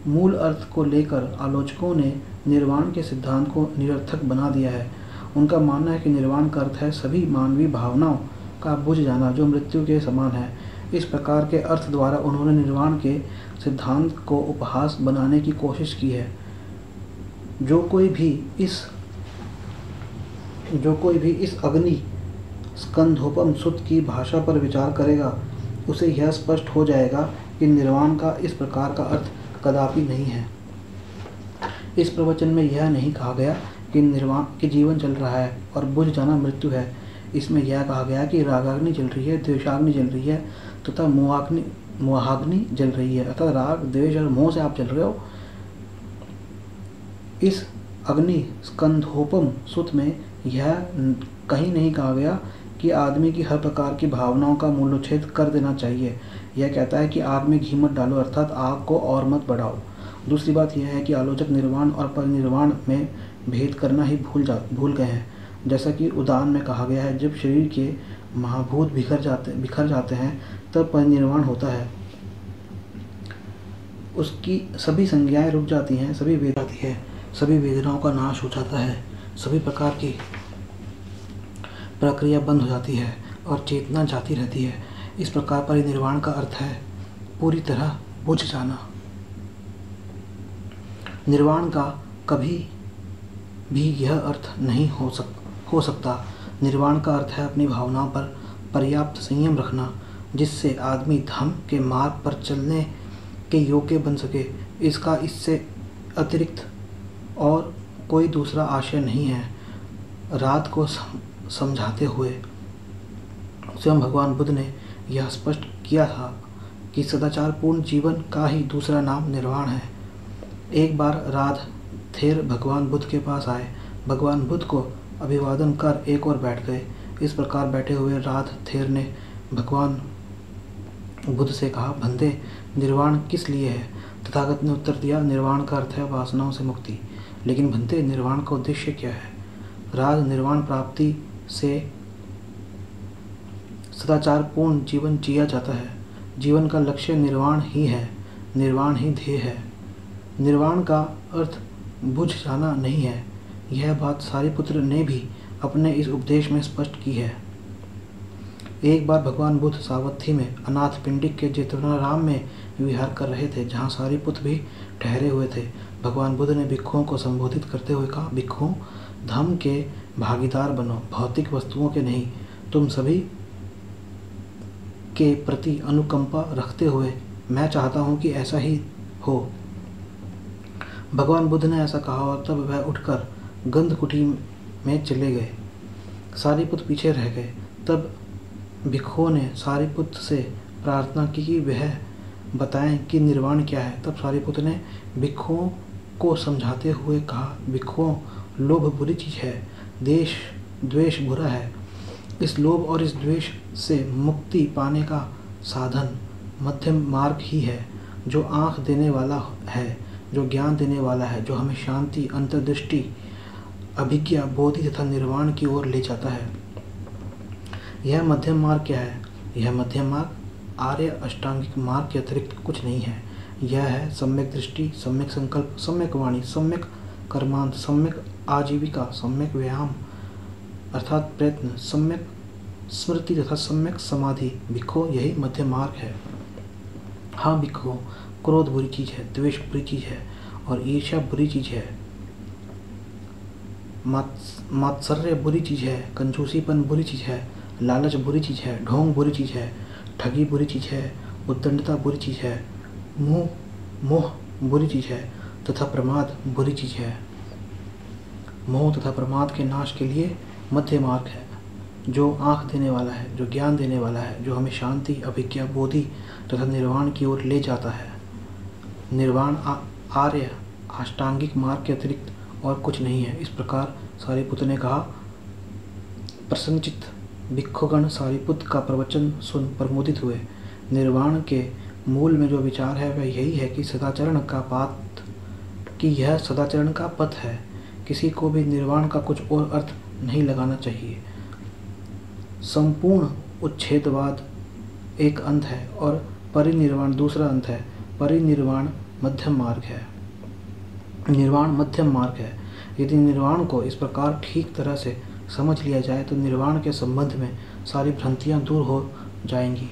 मूल अर्थ को लेकर आलोचकों ने निर्वाण के सिद्धांत को निरर्थक बना दिया है। उनका मानना है कि निर्वाण का अर्थ है सभी मानवीय भावनाओं का बुझ जाना जो मृत्यु के समान है। इस प्रकार के अर्थ द्वारा उन्होंने निर्वाण के सिद्धांत को उपहास बनाने की कोशिश की है। जो कोई भी इस अग्नि स्कंधोपम सुत की भाषा पर विचार करेगा उसे यह स्पष्ट हो जाएगा कि निर्वाण का इस प्रकार का अर्थ कदापि नहीं है। इस प्रवचन में यह नहीं कहा गया कि निर्वाण के जीवन चल रहा है और बुझ जाना मृत्यु है। इसमें यह कहा गया कि रागाग्नि जल रही है, द्वेषाग्नि जल रही है तथा मोहाग्नि जल रही है। अतः राग, द्वेष और मोह से आप जल रहे हो। इस अग्नि स्कंधोपम सुत में यह कहीं नहीं कहा गया कि आदमी की हर प्रकार की भावनाओं का मूल्योच्छेद कर देना चाहिए। यह कहता है कि आग में घी मत डालो, अर्थात आग को और मत बढ़ाओ। दूसरी बात यह है कि आलोचक निर्वाण और परिनिर्वाण में भेद करना ही भूल गए हैं। जैसा कि उदान में कहा गया है, जब शरीर के महाभूत बिखर जाते हैं तब परिनिर्वाण होता है। उसकी सभी संज्ञाएं रुक जाती हैं, सभी वेदनाओं का नाश हो जाता है, सभी प्रकार की प्रक्रिया बंद हो जाती है और चेतना जाती रहती है। इस प्रकार परिनिर्वाण का अर्थ है पूरी तरह बुझ जाना। निर्वाण का कभी भी यह अर्थ नहीं हो सकता। निर्वाण का अर्थ है अपनी भावनाओं पर पर्याप्त संयम रखना, जिससे आदमी धर्म के मार्ग पर चलने के योग्य बन सके। इसका इससे अतिरिक्त और कोई दूसरा आशय नहीं है। रात को समझाते हुए स्वयं भगवान बुद्ध ने यह स्पष्ट किया था कि सदाचारपूर्ण जीवन का ही दूसरा नाम निर्वाण है। एक बार राध थेर भगवान बुद्ध के पास आए। भगवान बुद्ध को अभिवादन कर एक और बैठ गए। इस प्रकार बैठे हुए राध थेर ने भगवान बुद्ध से कहा, बंदे, निर्वाण किस लिए है? तथागत ने उत्तर दिया, निर्वाण का अर्थ है वासनाओं से मुक्ति। लेकिन बंदे, निर्वाण का उद्देश्य क्या है? राज निर्वाण प्राप्ति से सदाचारपूर्ण जीवन जिया जाता है। जीवन का लक्ष्य निर्वाण ही है, निर्वाण ही ध्येय है। निर्वाण का अर्थ बुझ जाना नहीं है। यह बात सारिपुत्र ने भी अपने इस उपदेश में स्पष्ट की है। एक बार भगवान बुद्ध सावत्थी में अनाथ पिंडिक के जेतवनाराम में विहार कर रहे थे, जहाँ सारिपुत्र भी ठहरे हुए थे। भगवान बुद्ध ने भिक्षुओं को संबोधित करते हुए कहा, भिक्षुओं, धम्म के भागीदार बनो, भौतिक वस्तुओं के नहीं। तुम सभी के प्रति अनुकंपा रखते हुए मैं चाहता हूँ कि ऐसा ही हो। भगवान बुद्ध ने ऐसा कहा और तब वह उठकर गंधकुटी में चले गए। सारिपुत्र पीछे रह गए। तब भिक्षुओं ने सारिपुत्र से प्रार्थना की कि वह बताएं कि निर्वाण क्या है। तब सारिपुत्र ने भिक्षुओं को समझाते हुए कहा, भिक्षुओं, लोभ बुरी चीज़ है, देश द्वेष बुरा है। इस लोभ और इस द्वेष से मुक्ति पाने का साधन मध्यम मार्ग ही है, जो आँख देने वाला है, जो ज्ञान देने वाला है, जो हमें शांति, अंतर्दृष्टि, अभिज्ञा, बोधि तथा निर्वाण की ओर ले जाता है। यह मध्यम मार्ग क्या है? यह मध्यम मार्ग आर्य अष्टांगिक मार्ग के अतिरिक्त कुछ नहीं है। यह है सम्यक दृष्टि, सम्यक संकल्प, सम्यक वाणी, सम्यक कर्मांत, सम्यक आजीविका, सम्यक व्यायाम अर्थात प्रयत्न, सम्यक स्मृति तथा सम्यक समाधि। भिक्षु, यही मध्यम मार्ग है। हाँ भिक्षु, क्रोध बुरी चीज़ है, द्वेष बुरी चीज़ है और ईर्ष्या बुरी चीज़ है। मात्सर्य बुरी चीज़ है, कंजूसीपन बुरी चीज़ है, लालच बुरी चीज़ है, ढोंग बुरी चीज़ है, ठगी बुरी चीज़ है, उद्दंडता बुरी चीज़ है, मोह बुरी चीज़ है तथा प्रमाद बुरी चीज़ है। मोह तथा प्रमाद के नाश के लिए मध्य मार्ग है, जो आँख देने वाला है, जो ज्ञान देने वाला है, जो हमें शांति, अभिज्ञा, बोधि तथा निर्वाण की ओर ले जाता है। निर्वाण आर्य अष्टांगिक मार्ग के अतिरिक्त और कुछ नहीं है। इस प्रकार सारिपुत्र ने कहा। प्रसन्नचित्त भिक्षुगण सारिपुत्र का प्रवचन सुन प्रमोदित हुए। निर्वाण के मूल में जो विचार है वह यही है कि यह सदाचरण का पथ है। किसी को भी निर्वाण का कुछ और अर्थ नहीं लगाना चाहिए। संपूर्ण उच्छेदवाद एक अंत है और परिनिर्वाण दूसरा अंत है। परिनिर्वाण मध्यम मार्ग है, निर्वाण मध्यम मार्ग है। यदि निर्वाण को इस प्रकार ठीक तरह से समझ लिया जाए तो निर्वाण के संबंध में सारी भ्रांतियाँ दूर हो जाएंगी।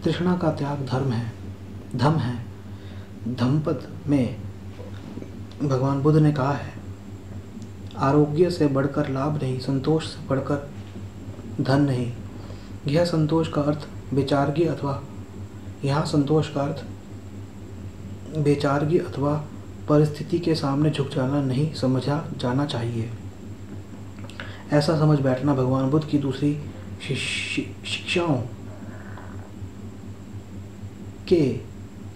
तृष्णा का त्याग धर्म है। धम्मपद में भगवान बुद्ध ने कहा है, आरोग्य से बढ़कर लाभ नहीं, संतोष से बढ़कर धन नहीं। यह संतोष का अर्थ बेचारगी अथवा परिस्थिति के सामने झुक जाना नहीं समझा जाना चाहिए। ऐसा समझ बैठना भगवान बुद्ध की दूसरी शिक्षाओं के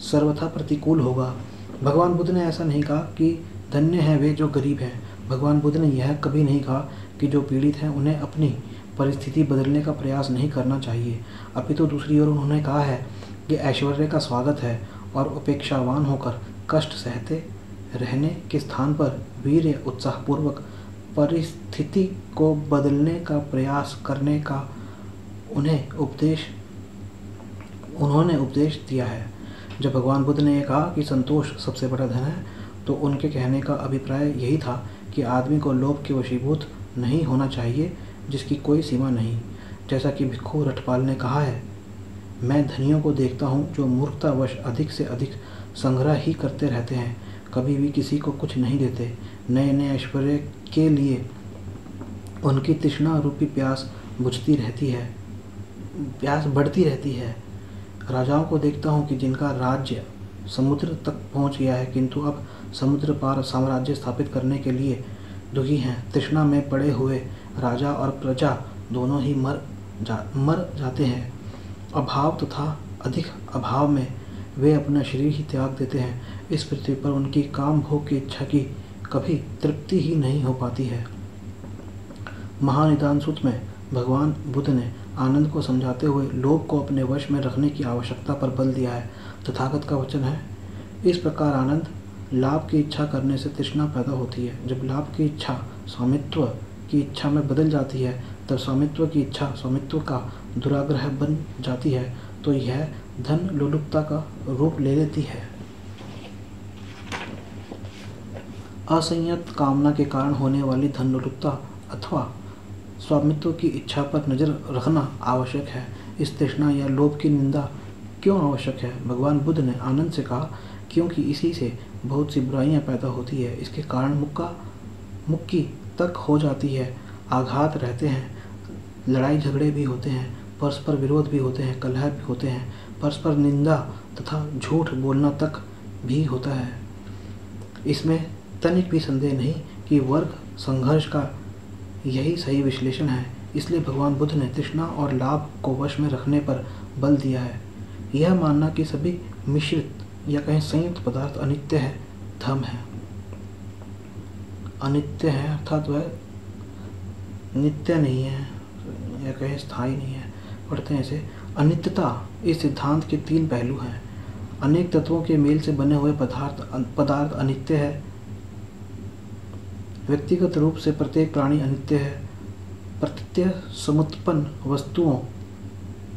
सर्वथा प्रतिकूल होगा। भगवान बुद्ध ने ऐसा नहीं कहा कि धन्य हैं वे जो गरीब हैं। भगवान बुद्ध ने यह कभी नहीं कहा कि जो पीड़ित हैं उन्हें अपनी परिस्थिति बदलने का प्रयास नहीं करना चाहिए, अपितु दूसरी ओर उन्होंने कहा है कि ऐश्वर्य का स्वागत है और उपेक्षावान होकर कष्ट सहते रहने के स्थान पर वीर्य उत्साहपूर्वक परिस्थिति को बदलने का प्रयास करने का उन्होंने उपदेश दिया है। जब भगवान बुद्ध ने कहा कि संतोष सबसे बड़ा धन है, तो उनके कहने का अभिप्राय यही था कि आदमी को लोभ के वशीभूत नहीं होना चाहिए जिसकी कोई सीमा नहीं। जैसा कि भिक्खु रटपाल ने कहा है, मैं धनियों को देखता हूँ जो मूर्खतावश अधिक से अधिक संग्रह ही करते रहते हैं, कभी भी किसी को कुछ नहीं देते। नए नए ऐश्वर्य के लिए उनकी तृष्णा रूपी प्यास बुझती रहती है, प्यास बढ़ती रहती है। राजाओं को देखता हूँ कि जिनका राज्य समुद्र तक पहुँच गया है, किंतु अब समुद्र पार साम्राज्य स्थापित करने के लिए दुखी हैं। तृष्णा में पड़े हुए राजा और प्रजा दोनों ही मर जाते हैं। अभाव तथा अधिक अभाव में वे अपना शरीर ही त्याग देते हैं। इस पृथ्वी पर उनकी काम भोग की इच्छा की कभी तृप्ति ही नहीं हो पाती है। महानिदान सूत्र में भगवान बुद्ध ने आनंद को समझाते हुए लोभ को अपने वश में रखने की आवश्यकता पर बल दिया है। तथागत का वचन है, इस प्रकार आनंद लाभ की इच्छा करने से तृष्णा पैदा होती है। जब लाभ की इच्छा स्वामित्व की इच्छा में बदल जाती है, तब स्वामित्व की इच्छा स्वामित्व का दुराग्रह बन जाती है, तो यह धन लोलुपता का रूप ले लेती है। असंयत कामना के कारण होने वाली धन लोलुपता अथवा स्वामित्व की इच्छा पर नज़र रखना आवश्यक है। इस तृष्णा या लोभ की निंदा क्यों आवश्यक है? भगवान बुद्ध ने आनंद से कहा, क्योंकि इसी से बहुत सी बुराइयां पैदा होती है। इसके कारण मुक्की तक हो जाती है, आघात रहते हैं, लड़ाई झगड़े भी होते हैं, परस्पर विरोध भी होते हैं, कलह भी होते हैं, परस्पर निंदा तथा झूठ बोलना तक भी होता है। इसमें तनिक भी संदेह नहीं कि वर्ग संघर्ष का यही सही विश्लेषण है। इसलिए भगवान बुद्ध ने तृष्णा और लाभ को वश में रखने पर बल दिया है। यह मानना कि सभी मिश्रित या कहीं संयुक्त पदार्थ अनित्य है, धम है। अनित्य है अर्थात वह नित्य नहीं है या कहीं स्थायी नहीं है। पढ़ते हैं इसे, अनित्यता इस सिद्धांत के तीन पहलू हैं। अनेक तत्वों के मेल से बने हुए पदार्थ अनित्य है। व्यक्तिगत रूप से प्रत्येक प्राणी अनित्य है। प्रत्यय समुत्पन्न वस्तुओं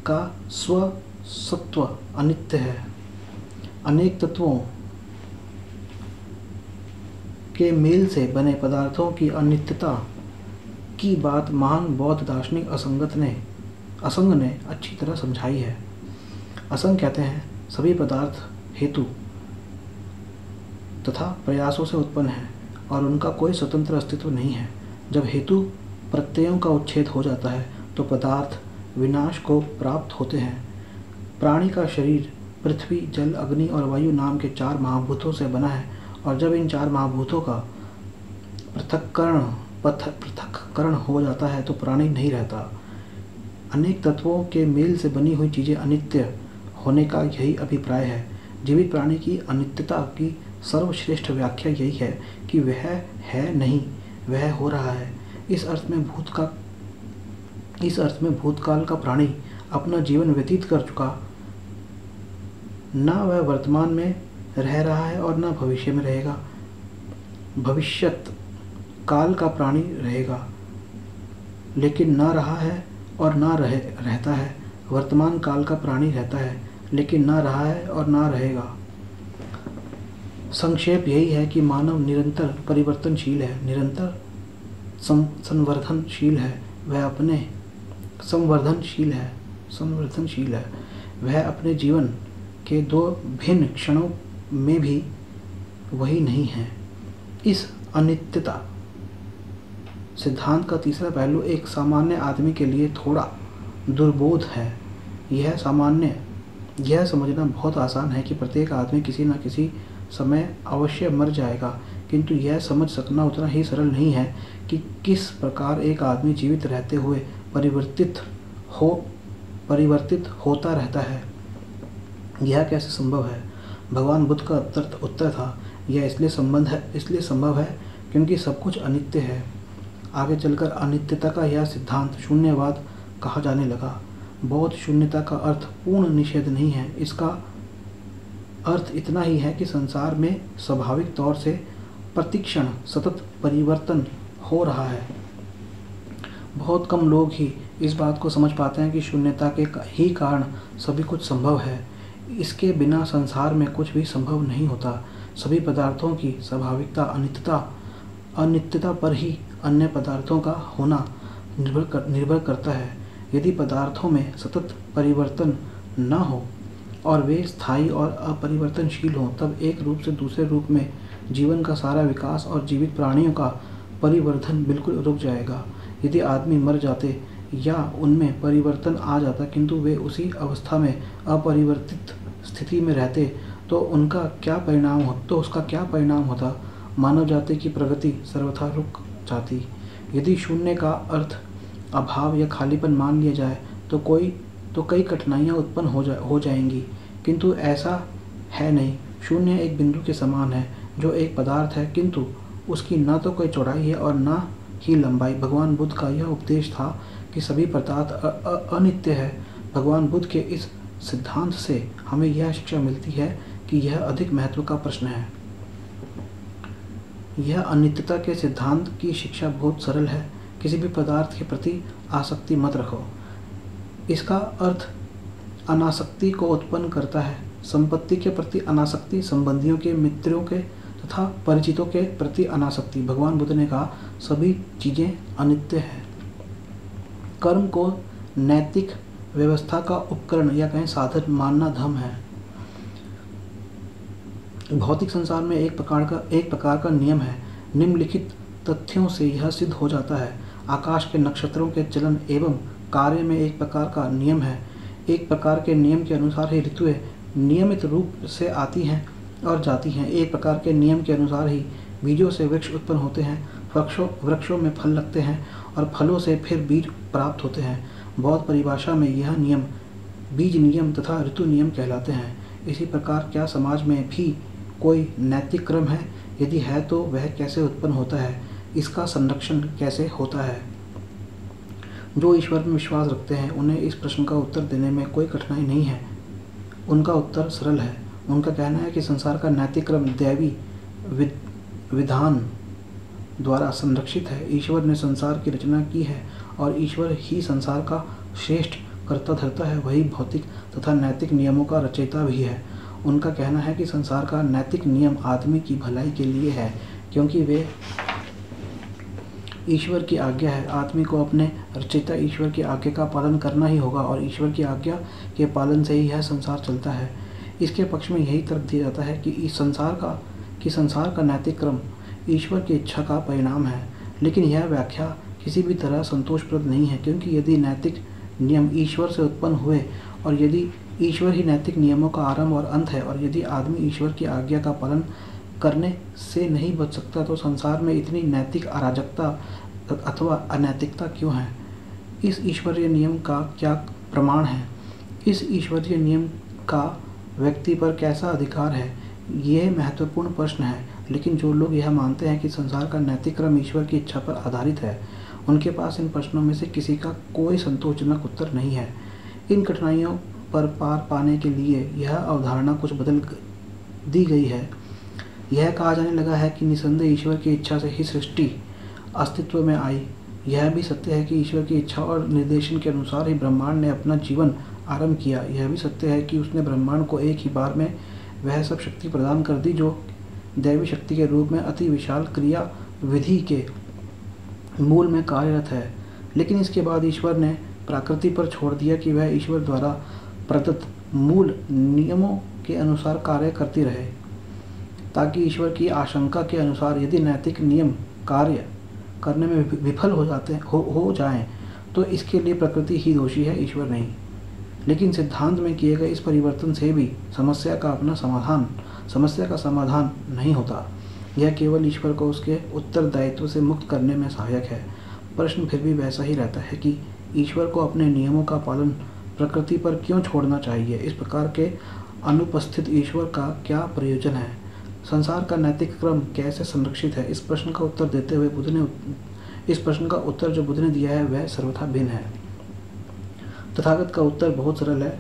का स्वसत्व अनित्य है। अनेक तत्वों के मेल से बने पदार्थों की अनित्यता की बात महान बौद्ध दार्शनिक असंग ने अच्छी तरह समझाई है। असंग कहते हैं सभी पदार्थ हेतु तथा प्रयासों से उत्पन्न है और उनका कोई स्वतंत्र अस्तित्व नहीं है। जब हेतु प्रत्ययों का उच्छेद हो जाता है तो पदार्थ विनाश को प्राप्त होते हैं। प्राणी का शरीर पृथ्वी, जल, अग्नि और वायु नाम के 4 महाभूतों से बना है और जब इन 4 महाभूतों का पृथक्करण हो जाता है तो प्राणी नहीं रहता। अनेक तत्वों के मेल से बनी हुई चीज़ें अनित्य होने का यही अभिप्राय है। जीवित प्राणी की अनित्यता की सर्वश्रेष्ठ व्याख्या यही है कि वह है नहीं, वह हो रहा है। इस अर्थ में भूतकाल का प्राणी अपना जीवन व्यतीत कर चुका, ना वह वर्तमान में रह रहा है और ना भविष्य में रहेगा। भविष्यत काल का प्राणी रहेगा लेकिन ना रहा है और ना रहता है। वर्तमान काल का प्राणी रहता है लेकिन ना रहा है और ना रहेगा। संक्षेप यही है कि मानव निरंतर परिवर्तनशील है, निरंतर संवर्धनशील है। वह अपने जीवन के 2 भिन्न क्षणों में भी वही नहीं है। इस अनित्यता सिद्धांत का तीसरा पहलू एक सामान्य आदमी के लिए थोड़ा दुर्बोध है। यह समझना बहुत आसान है कि प्रत्येक आदमी किसी न किसी समय अवश्य मर जाएगा, किंतु यह समझ सकना उतना ही सरल नहीं है कि किस प्रकार एक आदमी जीवित रहते हुए परिवर्तित होता रहता है। यह कैसे संभव है? भगवान बुद्ध का उत्तर था, यह इसलिए संभव है क्योंकि सब कुछ अनित्य है। आगे चलकर अनित्यता का यह सिद्धांत शून्यवाद कहा जाने लगा। बौद्ध शून्यता का अर्थ पूर्ण निषेध नहीं है, इसका अर्थ इतना ही है कि संसार में स्वाभाविक तौर से प्रतिक्षण सतत परिवर्तन हो रहा है। बहुत कम लोग ही इस बात को समझ पाते हैं कि शून्यता के ही कारण सभी कुछ संभव है। इसके बिना संसार में कुछ भी संभव नहीं होता। सभी पदार्थों की स्वाभाविकता अनित्यता पर ही अन्य पदार्थों का होना निर्भर करता है। यदि पदार्थों में सतत परिवर्तन न हो और वे स्थायी और अपरिवर्तनशील हों, तब एक रूप से दूसरे रूप में जीवन का सारा विकास और जीवित प्राणियों का परिवर्धन बिल्कुल रुक जाएगा। यदि आदमी मर जाते या उनमें परिवर्तन आ जाता किंतु वे उसी अवस्था में अपरिवर्तित स्थिति में रहते तो उसका क्या परिणाम होता? मानव जाति की प्रगति सर्वथा रुक जाती। यदि शून्य का अर्थ अभाव या खालीपन मान लिया जाए तो कई कठिनाइयाँ उत्पन्न हो जाएंगी, किंतु ऐसा है नहीं। शून्य एक बिंदु के समान है जो एक पदार्थ है, किंतु उसकी न तो कोई चौड़ाई है और न ही लंबाई। भगवान बुद्ध का यह उपदेश था कि सभी पदार्थ अनित्य है। भगवान बुद्ध के इस सिद्धांत से हमें यह शिक्षा मिलती है कि यह अधिक महत्व का प्रश्न है। यह अनित्यता के सिद्धांत की शिक्षा बहुत सरल है। किसी भी पदार्थ के प्रति आसक्ति मत रखो। इसका अर्थ अनासक्ति को उत्पन्न करता है। संपत्ति के प्रति अनासक्ति, संबंधियों के, मित्रों के तथा परिचितों के प्रति अनासक्ति। भगवान बुद्ध ने कहा सभी चीज़ें अनित्य हैं। कर्म को नैतिक व्यवस्था का उपकरण या कहें साधन मानना धर्म है। भौतिक संसार में एक प्रकार का नियम है। निम्नलिखित तथ्यों से यह सिद्ध हो जाता है। आकाश के नक्षत्रों के चलन एवं कार्य में एक प्रकार का नियम है। एक प्रकार के नियम के अनुसार ही ऋतुएं नियमित रूप से आती हैं और जाती हैं। एक प्रकार के नियम के अनुसार ही बीजों से वृक्ष उत्पन्न होते हैं, वृक्षों में फल लगते हैं और फलों से फिर बीज प्राप्त होते हैं। बौद्ध परिभाषा में यह नियम बीज नियम तथा ऋतु नियम कहलाते हैं। इसी प्रकार क्या समाज में भी कोई नैतिक क्रम है? यदि है तो वह कैसे उत्पन्न होता है? इसका संरक्षण कैसे होता है? जो ईश्वर में विश्वास रखते हैं उन्हें इस प्रश्न का उत्तर देने में कोई कठिनाई नहीं है। उनका उत्तर सरल है। उनका कहना है कि संसार का नैतिक क्रम दैवी विधान द्वारा संरक्षित है। ईश्वर ने संसार की रचना की है और ईश्वर ही संसार का श्रेष्ठ कर्ता धर्ता है। वही भौतिक तथा नैतिक नियमों का रचयिता भी है। उनका कहना है कि संसार का नैतिक नियम आदमी की भलाई के लिए है, क्योंकि वे ईश्वर की आज्ञा है। आदमी को अपने रचयिता ईश्वर की आज्ञा का पालन करना ही होगा और ईश्वर की आज्ञा के पालन से ही यह संसार चलता है। इसके पक्ष में यही तर्क दिया जाता है कि संसार का नैतिक क्रम ईश्वर की इच्छा का परिणाम है। लेकिन यह व्याख्या किसी भी तरह संतोषप्रद नहीं है, क्योंकि यदि नैतिक नियम ईश्वर से उत्पन्न हुए और यदि ईश्वर ही नैतिक नियमों का आरंभ और अंत है और यदि आदमी ईश्वर की आज्ञा का पालन करने से नहीं बच सकता, तो संसार में इतनी नैतिक अराजकता अथवा अनैतिकता क्यों है? इस ईश्वरीय नियम का क्या प्रमाण है? इस ईश्वरीय नियम का व्यक्ति पर कैसा अधिकार है? यह महत्वपूर्ण प्रश्न है। लेकिन जो लोग यह मानते हैं कि संसार का नैतिक क्रम ईश्वर की इच्छा पर आधारित है, उनके पास इन प्रश्नों में से किसी का कोई संतोषजनक उत्तर नहीं है। इन कठिनाइयों पर पार पाने के लिए यह अवधारणा कुछ बदल दी गई है। यह कहा जाने लगा है कि निसंदेह ईश्वर की इच्छा से ही सृष्टि अस्तित्व में आई। यह भी सत्य है कि ईश्वर की इच्छा और निर्देशन के अनुसार ही ब्रह्मांड ने अपना जीवन आरंभ किया। यह भी सत्य है कि उसने ब्रह्मांड को एक ही बार में वह सब शक्ति प्रदान कर दी जो दैवी शक्ति के रूप में अति विशाल क्रिया विधि के मूल में कार्यरत है। लेकिन इसके बाद ईश्वर ने प्रकृति पर छोड़ दिया कि वह ईश्वर द्वारा प्रदत्त मूल नियमों के अनुसार कार्य करती रहे, ताकि ईश्वर की आशंका के अनुसार यदि नैतिक नियम कार्य करने में विफल हो जाएं, तो इसके लिए प्रकृति ही दोषी है, ईश्वर नहीं। लेकिन सिद्धांत में किए गए इस परिवर्तन से भी समस्या का समाधान नहीं होता। यह केवल ईश्वर को उसके उत्तरदायित्व से मुक्त करने में सहायक है। प्रश्न फिर भी वैसा ही रहता है कि ईश्वर को अपने नियमों का पालन प्रकृति पर क्यों छोड़ना चाहिए? इस प्रकार के अनुपस्थित ईश्वर का क्या प्रयोजन है? संसार का नैतिक क्रम कैसे संरक्षित है? इस प्रश्न का उत्तर देते हुए बुद्ध ने इस प्रश्न का उत्तर जो बुद्ध ने दिया है वह सर्वथा भिन्न है। तथागत का उत्तर बहुत सरल है।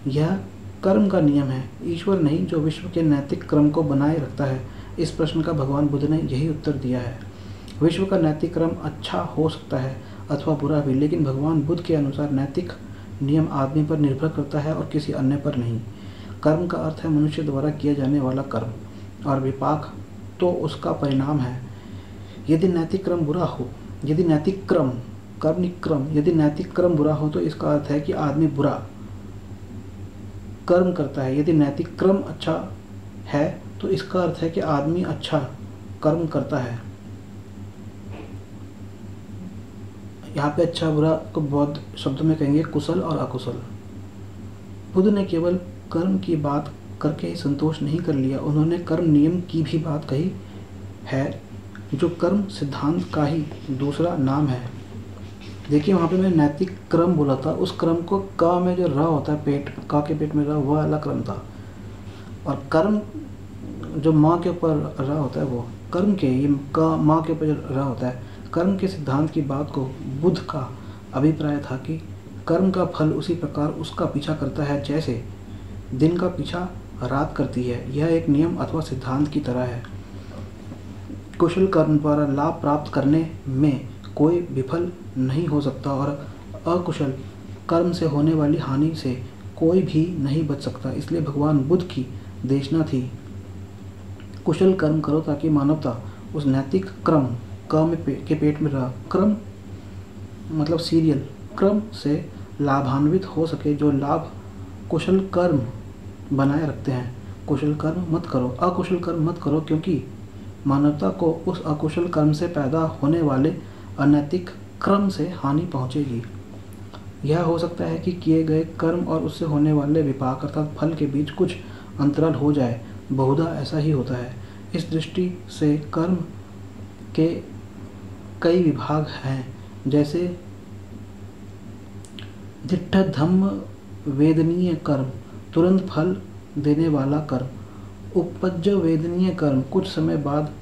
यह कर्म का नियम है, ईश्वर नहीं जो विश्व के नैतिक क्रम को बनाए रखता है। इस प्रश्न का भगवान बुद्ध ने यही उत्तर दिया है। विश्व का नैतिक क्रम अच्छा हो सकता है अथवा बुरा भी, लेकिन भगवान बुद्ध के अनुसार नैतिक नियम आदमी पर निर्भर करता है और किसी अन्य पर नहीं। कर्म का अर्थ है मनुष्य द्वारा किया जाने वाला कर्म, और विपाक तो उसका परिणाम है। यदि नैतिक क्रम बुरा हो, यदि नैतिक क्रम बुरा हो तो इसका अर्थ है कि आदमी बुरा कर्म करता है। यदि नैतिक क्रम अच्छा है तो इसका अर्थ है कि आदमी अच्छा कर्म करता है। यहाँ पे अच्छा बुरा को बौद्ध शब्दों में कहेंगे कुशल और अकुशल। बुद्ध ने केवल कर्म की बात करके ही संतोष नहीं कर लिया, उन्होंने कर्म नियम की भी बात कही है, जो कर्म सिद्धांत का ही दूसरा नाम है। देखिए वहाँ पे मैं नैतिक क्रम बोला था, उस क्रम को क में जो र होता है, पेट का के पेट में र, वह अलग क्रम था। और कर्म जो माँ के ऊपर र होता है वो कर्म के, ये क माँ के ऊपर र होता है। कर्म के सिद्धांत की बात को बुद्ध का अभिप्राय था कि कर्म का फल उसी प्रकार उसका पीछा करता है जैसे दिन का पीछा रात करती है। यह एक नियम अथवा सिद्धांत की तरह है। कुशल कर्म द्वारा लाभ प्राप्त करने में कोई विफल नहीं हो सकता और अकुशल कर्म से होने वाली हानि से कोई भी नहीं बच सकता। इसलिए भगवान बुद्ध की देशना थी, कुशल कर्म करो ताकि मानवता उस नैतिक क्रम के पेट में रह, क्रम मतलब सीरियल क्रम से लाभान्वित हो सके, जो लाभ कुशल कर्म बनाए रखते हैं। कुशल कर्म मत करो, अकुशल कर्म मत करो, क्योंकि मानवता को उस अकुशल कर्म से पैदा होने वाले अनैतिक क्रम से हानि पहुंचेगी। यह हो सकता है कि किए गए कर्म और उससे होने वाले विपाक अर्थात फल के बीच कुछ अंतराल हो जाए, बहुधा ऐसा ही होता है। इस दृष्टि से कर्म के कई विभाग हैं, जैसे दिट्ठ धम्म वेदनीय कर्म, तुरंत फल देने वाला कर्म, उपपज्ज वेदनीय कर्म, कुछ समय बाद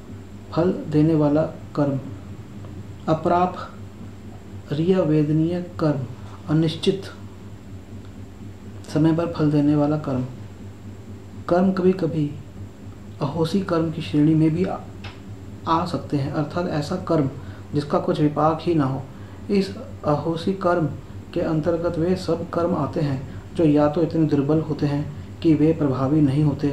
फल देने वाला कर्म, अप्राप रिय वेदनीय कर्म, अनिश्चित समय पर फल देने वाला कर्म। कर्म कभी कभी अहोसी कर्म की श्रेणी में भी आ सकते हैं, अर्थात ऐसा कर्म जिसका कुछ विपाक ही ना हो। इस अहोसी कर्म के अंतर्गत वे सब कर्म आते हैं जो या तो इतने दुर्बल होते हैं कि वे प्रभावी नहीं होते,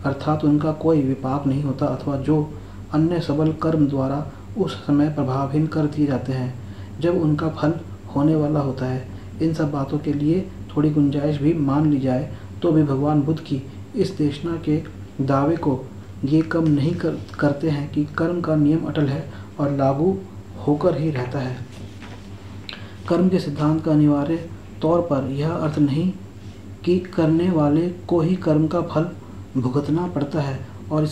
अर्थात उनका कोई विपाक नहीं होता, अथवा जो अन्य सबल कर्म द्वारा उस समय प्रभावहीन कर दिए जाते हैं जब उनका फल होने वाला होता है। इन सब बातों के लिए थोड़ी गुंजाइश भी मान ली जाए तो भी भगवान बुद्ध की इस देशना के दावे को ये कम नहीं करते हैं कि कर्म का नियम अटल है और लागू होकर ही रहता है। कर्म के सिद्धांत का अनिवार्य तौर पर यह अर्थ नहीं कि करने वाले को ही कर्म का फल भुगतना पड़ता है और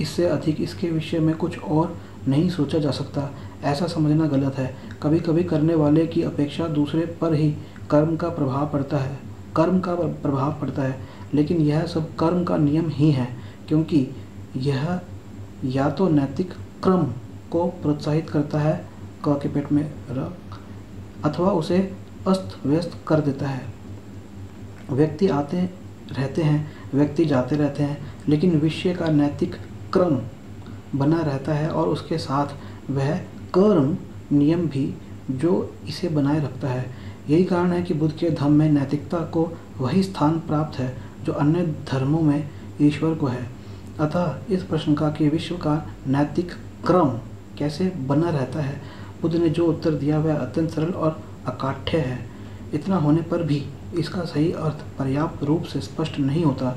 इससे अधिक इसके विषय में कुछ और नहीं सोचा जा सकता। ऐसा समझना गलत है। कभी कभी करने वाले की अपेक्षा दूसरे पर ही कर्म का प्रभाव पड़ता है, लेकिन यह सब कर्म का नियम ही है, क्योंकि यह या तो नैतिक क्रम को प्रोत्साहित करता है, क के पेट में र, अथवा उसे अस्त व्यस्त कर देता है। व्यक्ति आते रहते हैं, व्यक्ति जाते रहते हैं, लेकिन विषय का नैतिक क्रम बना रहता है और उसके साथ वह कर्म नियम भी जो इसे बनाए रखता है। यही कारण है कि बुद्ध के धम्म में नैतिकता को वही स्थान प्राप्त है जो अन्य धर्मों में ईश्वर को है। अतः इस प्रश्न का कि विश्व का नैतिक क्रम कैसे बना रहता है, बुद्ध ने जो उत्तर दिया वह अत्यंत सरल और अकाठ्य है। इतना होने पर भी इसका सही अर्थ पर्याप्त रूप से स्पष्ट नहीं होता।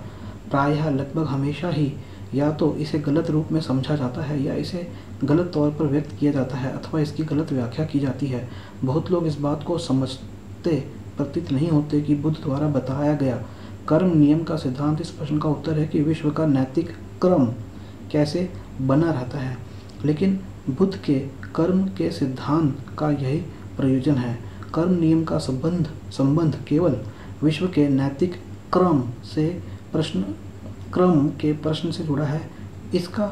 प्रायः लगभग हमेशा ही या तो इसे गलत रूप में समझा जाता है या इसे गलत तौर पर व्यक्त किया जाता है अथवा इसकी गलत व्याख्या की जाती है। बहुत लोग इस बात को समझते प्रतीत नहीं होते कि बुद्ध द्वारा बताया गया कर्म नियम का सिद्धांत इस प्रश्न का उत्तर है कि विश्व का नैतिक क्रम कैसे बना रहता है। लेकिन बुद्ध के कर्म के सिद्धांत का यही प्रयोजन है। कर्म नियम का संबंध केवल विश्व के नैतिक क्रम के प्रश्न से जुड़ा है। इसका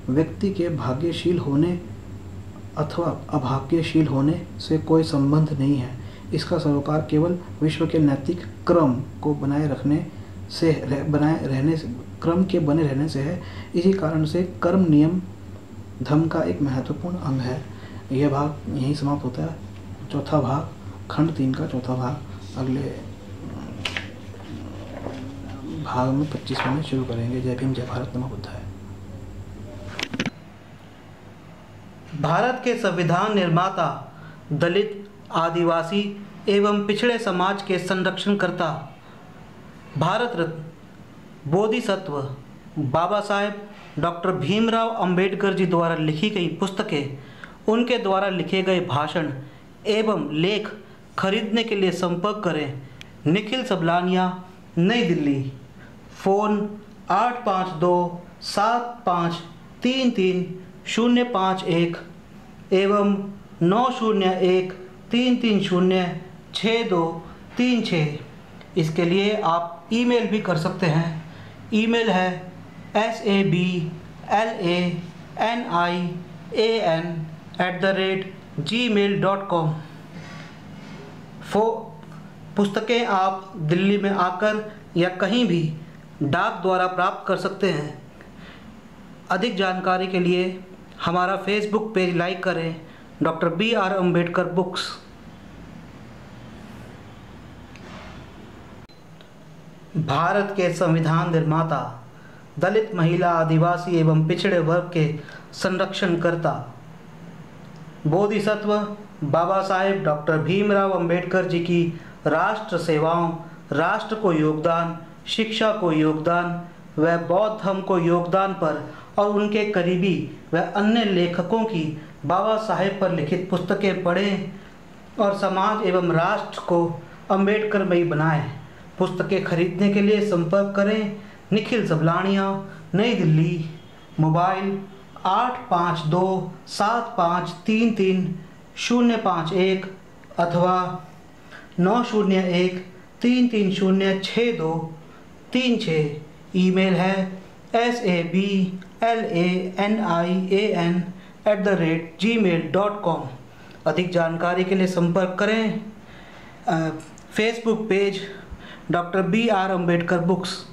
व्यक्ति के भाग्यशील होने अथवा अभाग्यशील होने से कोई संबंध नहीं है। इसका सरोकार केवल विश्व के नैतिक क्रम को बनाए रहने से क्रम के बने रहने से है। इसी कारण से कर्म नियम धर्म का एक महत्वपूर्ण अंग है। यह भाग यहीं समाप्त होता है। चौथा भाग, खंड 3 का चौथा भाग अगले भाग में 25 में शुरू करेंगे। जय भीम, जय भारत, नमो बुद्धाय। भारत के संविधान निर्माता, दलित, आदिवासी एवं पिछड़े समाज के संरक्षणकर्ता, भारत रत्न बोधिसत्व बाबा साहेब डॉक्टर भीमराव अंबेडकर जी द्वारा लिखी गई पुस्तकें, उनके द्वारा लिखे गए भाषण एवं लेख खरीदने के लिए संपर्क करें निखिल सबलानिया, नई दिल्ली। फ़ोन 85275333051 एवं 9013306236। इसके लिए आप ईमेल भी कर सकते हैं। ईमेल है sablanIan@gmail.com। पुस्तकें आप दिल्ली में आकर या कहीं भी डाक द्वारा प्राप्त कर सकते हैं। अधिक जानकारी के लिए हमारा फेसबुक पेज लाइक करें, doctor BR Ambedkar books. Bharat के संविधान निर्माता, दलित, महिला, आदिवासी एवं पिछड़े वर्ग के संरक्षणकर्ता, बोधिसत्व बाबा साहेब डॉक्टर भीमराव अंबेडकर जी की राष्ट्र सेवाओं, राष्ट्र को योगदान, शिक्षा को योगदान व बौद्ध धर्म को योगदान पर और उनके करीबी व अन्य लेखकों की बाबा साहेब पर लिखित पुस्तकें पढ़ें और समाज एवं राष्ट्र को अम्बेडकरमयी बनाएं। पुस्तकें खरीदने के लिए संपर्क करें निखिल सबलानिया, नई दिल्ली। मोबाइल 85275333051 अथवा 9013306236। ईमेल है sablanIan@gmail.com। अधिक जानकारी के लिए संपर्क करें Facebook page doctor BR Ambedkar books.